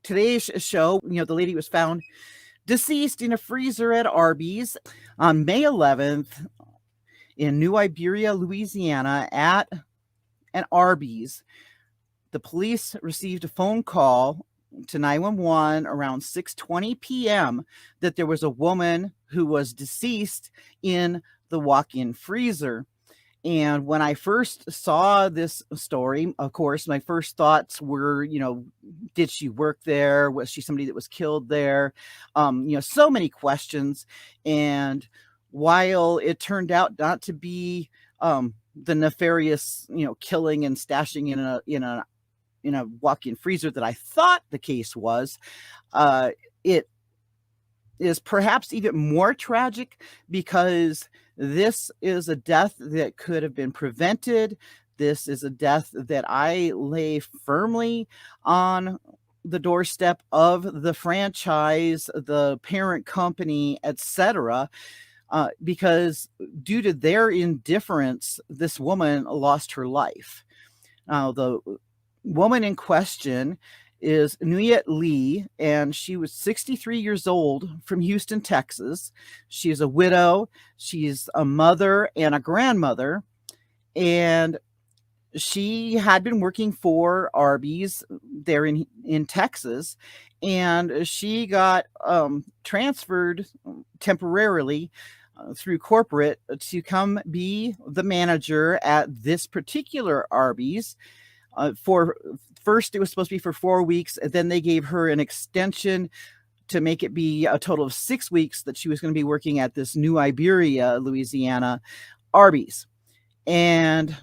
today's show, the lady was found deceased in a freezer at Arby's on May 11th in New Iberia, Louisiana, at an Arby's. The police received a phone call to 911 around 6:20 p.m. that there was a woman who was deceased in the walk-in freezer. And when I first saw this story, of course, my first thoughts were, did she work there? Was she somebody that was killed there? So many questions. And while it turned out not to be the nefarious, killing and stashing in a walk-in freezer that I thought the case was, it is perhaps even more tragic because this is a death that could have been prevented. This is a death that I lay firmly on the doorstep of the franchise, the parent company, etc., because due to their indifference, this woman lost her life. Now, the woman in question is Nuyet Lee, and she was 63 years old from Houston, Texas. She's a widow. She's a mother and a grandmother, and she had been working for Arby's there in Texas, and she got transferred temporarily through corporate to come be the manager at this particular Arby's. For first, it was supposed to be for 4 weeks, and then they gave her an extension to make it be a total of 6 weeks that she was going to be working at this New Iberia, Louisiana Arby's. And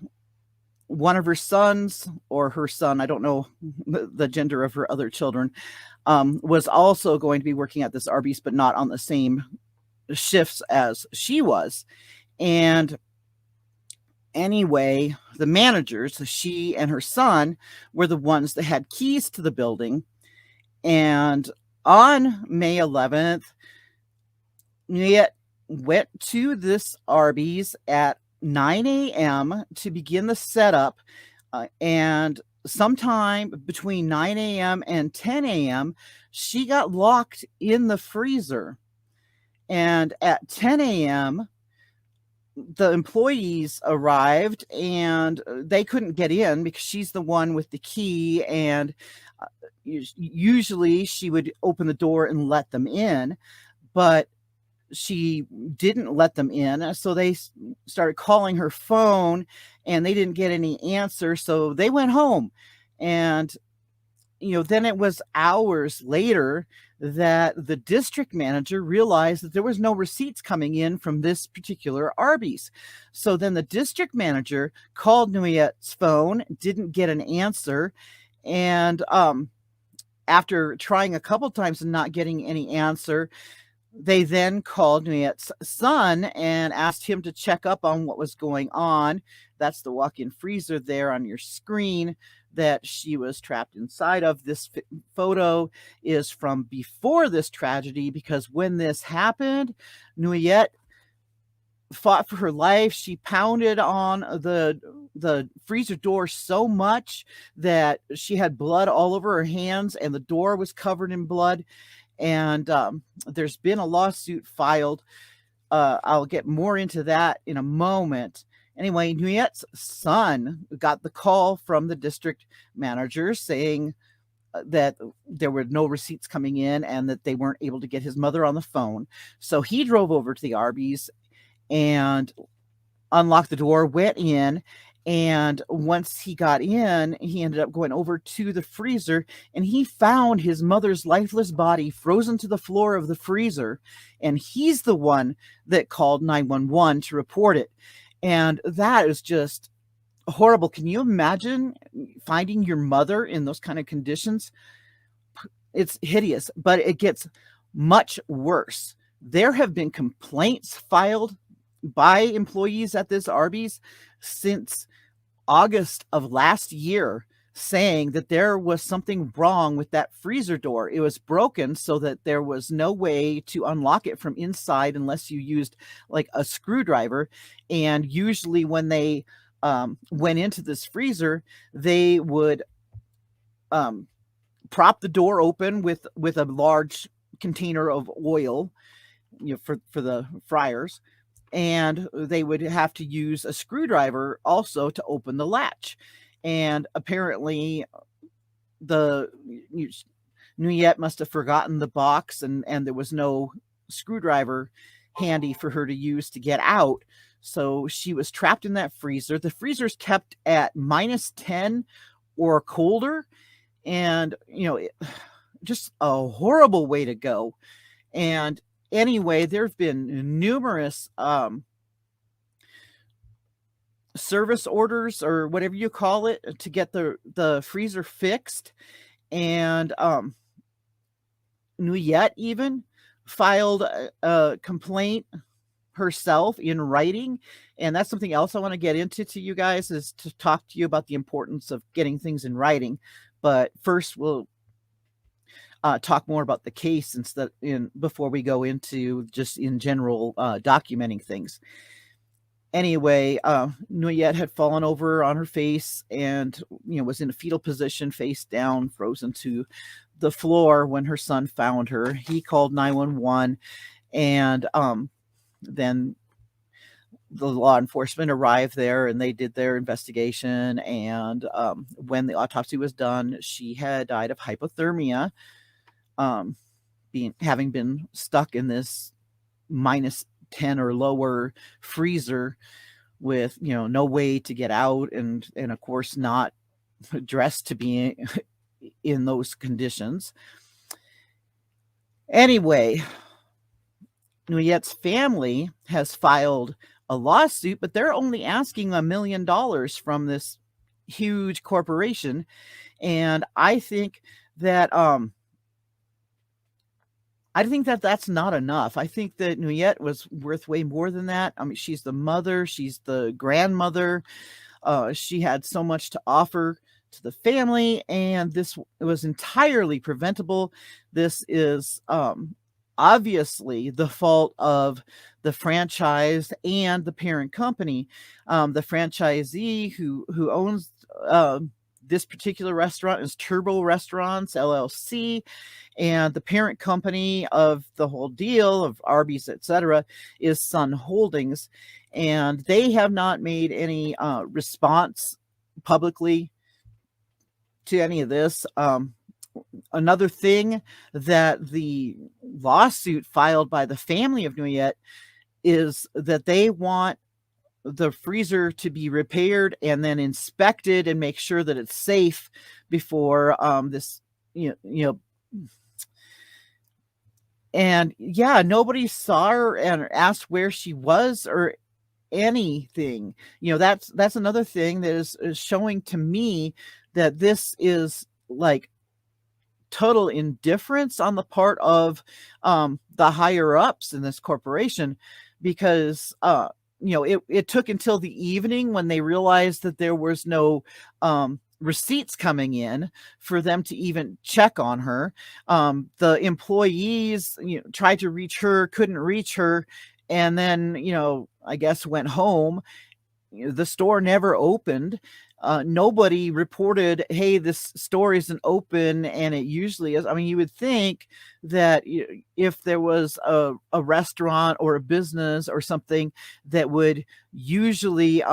one of her sons, or her son, I don't know the gender of her other children, was also going to be working at this Arby's, but not on the same shifts as she was. And anyway, the managers, she and her son, were the ones that had keys to the building. And on May 11th, Nuyet went to this Arby's at 9 a.m. to begin the setup. And sometime between 9 a.m. and 10 a.m., she got locked in the freezer. And at 10 a.m., the employees arrived and they couldn't get in because she's the one with the key, and usually she would open the door and let them in, but she didn't let them in. So they started calling her phone and they didn't get any answer. So they went home. And then it was hours later that the district manager realized that there was no receipts coming in from this particular Arby's. So then the district manager called Nuyet's phone, didn't get an answer. And after trying a couple times and not getting any answer, they then called Nuyet's son and asked him to check up on what was going on. That's the walk-in freezer there on your screen that she was trapped inside of. This photo is from before this tragedy, because when this happened, Nuyet fought for her life. She pounded on the freezer door so much that she had blood all over her hands and the door was covered in blood. And there's been a lawsuit filed. I'll get more into that in a moment. Anyway, Nuyet's son got the call from the district manager saying that there were no receipts coming in and that they weren't able to get his mother on the phone. So he drove over to the Arby's and unlocked the door, went in, and once he got in, he ended up going over to the freezer and he found his mother's lifeless body frozen to the floor of the freezer. And he's the one that called 911 to report it. And that is just horrible. Can you imagine finding your mother in those kind of conditions? It's hideous, but it gets much worse. There have been complaints filed by employees at this Arby's since August of last year, saying that there was something wrong with that freezer door. It was broken so that there was no way to unlock it from inside unless you used like a screwdriver. And usually when they went into this freezer, they would prop the door open with a large container of oil, for the fryers, and they would have to use a screwdriver also to open the latch. And apparently, the Nuyette must have forgotten the box, and there was no screwdriver handy for her to use to get out. So she was trapped in that freezer. The freezer's kept at -10 or colder, and just a horrible way to go. And anyway, there've been numerous service orders, or whatever you call it, to get the freezer fixed. And Nuyette even filed a complaint herself in writing. And that's something else I want to get into to you guys, is to talk to you about the importance of getting things in writing. But first, we'll talk more about the case before we go into just in general documenting things. Anyway, Nuyette had fallen over on her face and was in a fetal position, face down, frozen to the floor when her son found her. He called 911, and then the law enforcement arrived there, and they did their investigation. And when the autopsy was done, she had died of hypothermia, having been stuck in this -10 or lower freezer with no way to get out, and of course not dressed to be in those conditions. Anyway, Nuyette's family has filed a lawsuit, but they're only asking $1 million from this huge corporation. And I think that that's not enough. I think that Nuyette was worth way more than that. I mean, she's the mother, she's the grandmother. She had so much to offer to the family, and this was entirely preventable. This is obviously the fault of the franchise and the parent company. The franchisee who owns this particular restaurant is Turbo Restaurants LLC, and the parent company of the whole deal, of Arby's, etc., is Sun Holdings, and they have not made any response publicly to any of this. Another thing that the lawsuit filed by the family of Nuyette is that they want the freezer to be repaired and then inspected and make sure that it's safe before this, and nobody saw her and asked where she was or anything. That's another thing that is showing to me that this is like total indifference on the part of the higher ups in this corporation, because it took until the evening, when they realized that there was no receipts coming in, for them to even check on her. The employees tried to reach her, couldn't reach her, and then I guess went home. The store never opened. Nobody reported, hey, this store isn't open, and it usually is. I mean, you would think that if there was a restaurant or a business or something that would usually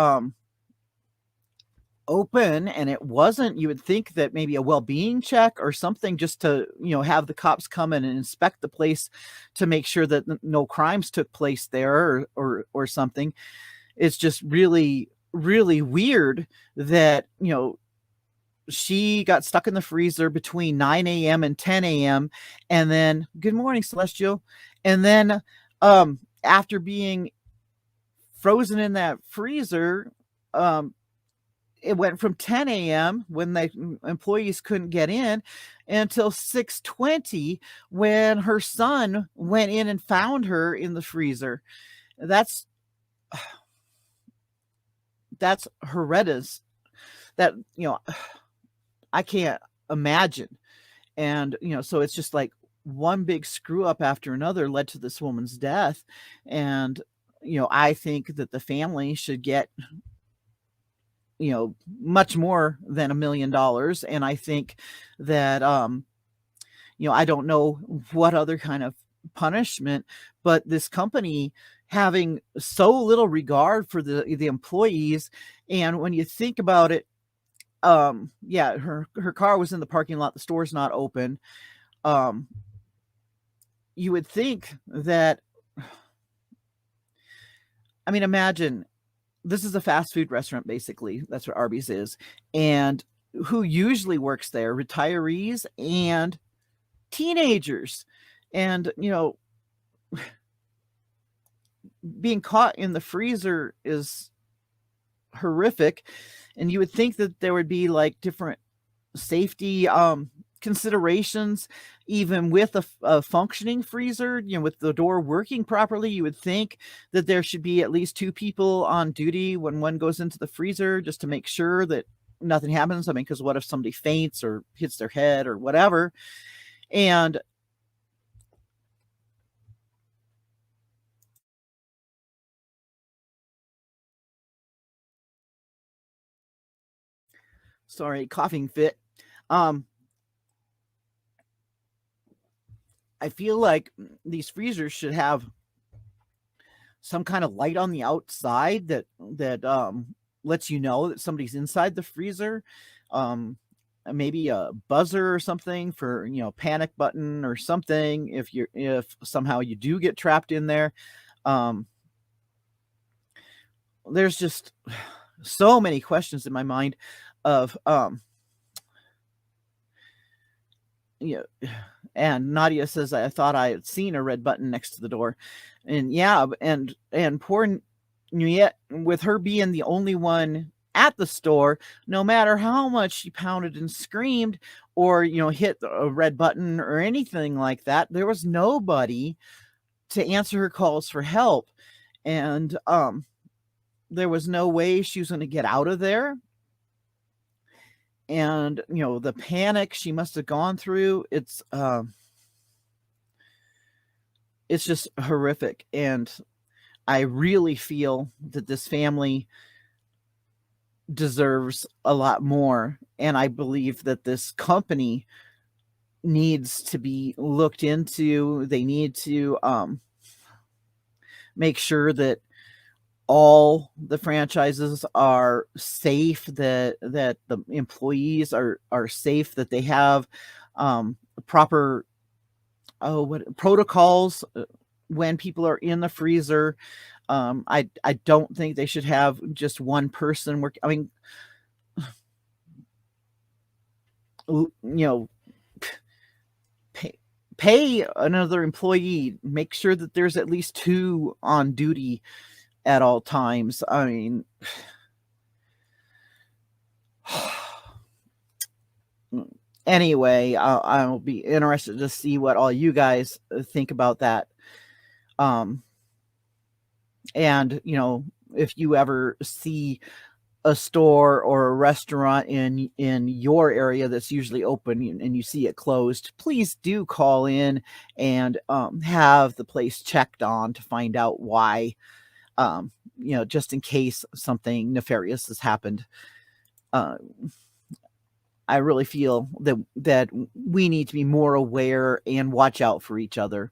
open and it wasn't, you would think that maybe a well-being check or something, just to have the cops come in and inspect the place to make sure that no crimes took place there, or something. It's just really, really weird that she got stuck in the freezer between 9 a.m. and 10 a.m. and then, good morning, Celestial, and then after being frozen in that freezer, it went from 10 a.m. when the employees couldn't get in until 6:20 when her son went in and found her in the freezer. That's horrendous. That I can't imagine. And so it's just like one big screw up after another led to this woman's death. And I think that the family should get much more than $1 million. And I think that, I don't know what other kind of punishment, but this company having so little regard for the employees. And when you think about it, yeah, her car was in the parking lot, the store's not open. Um, you would think that, I mean, imagine this is a fast food restaurant, basically. That's what Arby's is. And who usually works there? Retirees and teenagers. And, being caught in the freezer is horrific. And you would think that there would be like different safety considerations, even with a functioning freezer, with the door working properly. You would think that there should be at least two people on duty when one goes into the freezer, just to make sure that nothing happens. I mean, because what if somebody faints or hits their head or whatever? And sorry, coughing fit. um I feel like these freezers should have some kind of light on the outside that lets you know that somebody's inside the freezer. Maybe a buzzer or something for, panic button or something if somehow you do get trapped in there. Um, there's just so many questions in my mind of, you know, and Nadia says, "I thought I had seen a red button next to the door." And yeah, and poor Yet with her being the only one at the store, no matter how much she pounded and screamed or, hit a red button or anything like that, there was nobody to answer her calls for help. And there was no way she was going to get out of there. And, the panic she must have gone through, it's just horrific. And I really feel that this family deserves a lot more. And I believe that this company needs to be looked into. They need to make sure that all the franchises are safe, that the employees are safe, that they have proper what protocols when people are in the freezer. I don't think they should have just one person work. I mean, you know, pay another employee. Make sure that there's at least two on duty at all times. I mean, anyway, I'll be interested to see what all you guys think about that. Um, and if you ever see a store or a restaurant in your area that's usually open and you see it closed, please do call in and have the place checked on to find out why. Just in case something nefarious has happened. Uh, I really feel that we need to be more aware and watch out for each other.